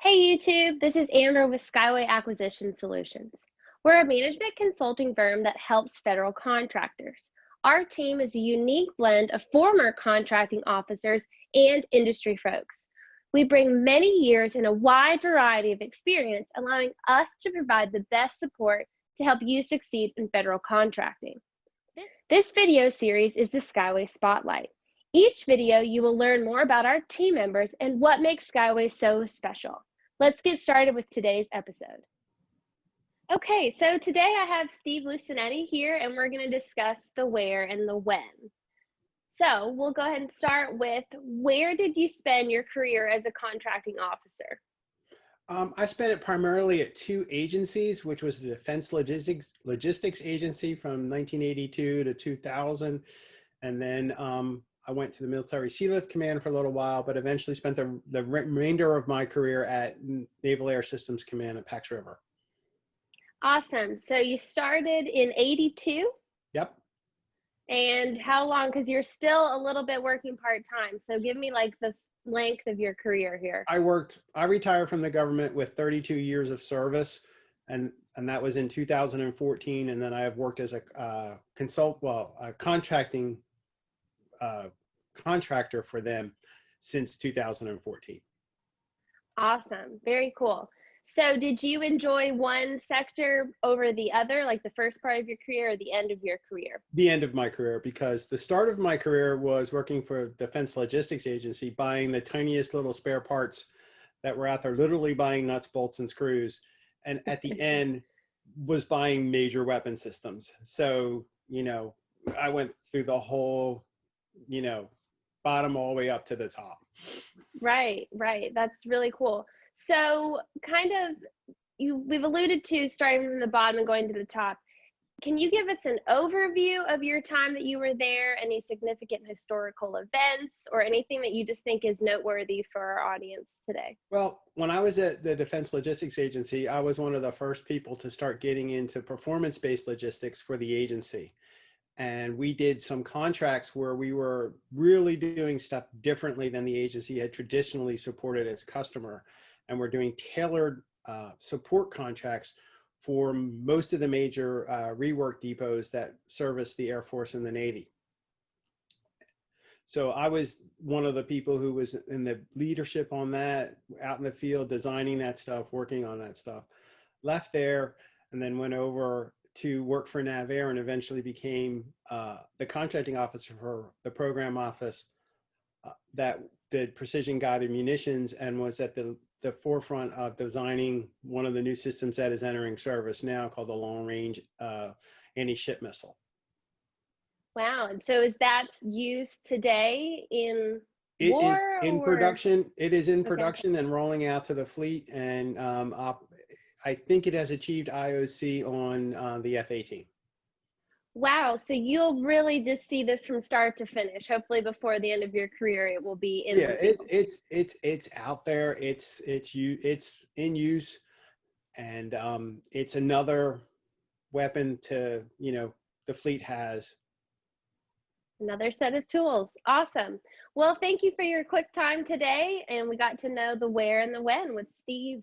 Hey YouTube, this is Amber with Skyway Acquisition Solutions. We're a management consulting firm that helps federal contractors. Our team is a unique blend of former contracting officers and industry folks. We bring many years and a wide variety of experience, allowing us to provide the best support to help you succeed in federal contracting. This video series is the Skyway Spotlight. Each video you will learn more about our team members and what makes Skyway so special. Let's get started with today's episode. Okay, so today I have Steve Lucianetti here and we're going to discuss the where and the when. So we'll go ahead and start with, where did you spend your career as a contracting officer? I spent it primarily at two agencies, which was the Defense Logistics Agency from 1982 to 2000. And then I went to the Military Sealift Command for a little while, but eventually spent the remainder of my career at Naval Air Systems Command at Pax River. Awesome. So you started in 82? Yep. And how long? Because you're still a little bit working part-time. So give me like the length of your career here. I retired from the government with 32 years of service, and that was in 2014. And then I have worked as a contracting contractor for them since 2014. Awesome. Very cool. So did you enjoy one sector over the other, like the first part of your career or the end of your career? The end of my career, because the start of my career was working for Defense Logistics Agency, buying the tiniest little spare parts that were out there, literally buying nuts, bolts, and screws. And at the end was buying major weapon systems. So, I went through the whole, bottom all the way up to the top. Right. That's really cool. So kind of, we've alluded to starting from the bottom and going to the top. Can you give us an overview of your time that you were there, any significant historical events or anything that you just think is noteworthy for our audience today? Well, when I was at the Defense Logistics Agency, I was one of the first people to start getting into performance-based logistics for the agency. And we did some contracts where we were really doing stuff differently than the agency had traditionally supported its customer. And we're doing tailored support contracts for most of the major rework depots that service the Air Force and the Navy. So I was one of the people who was in the leadership on that, out in the field, designing that stuff, working on that stuff. Left there and then went over to work for NavAir and eventually became the contracting officer for the program office that did precision guided munitions and was at the forefront of designing one of the new systems that is entering service now, called the Long Range Anti-Ship Missile. Wow. And so is that used today in war? In production. It is in production and rolling out to the fleet. And I think it has achieved IOC on the F-18. Wow. So you'll really just see this from start to finish. Hopefully before the end of your career, it will be in. Yeah, it's out there. It's in use, and it's another weapon to, the fleet has. Another set of tools. Awesome. Well, thank you for your quick time today. And we got to know the where and the when with Steve.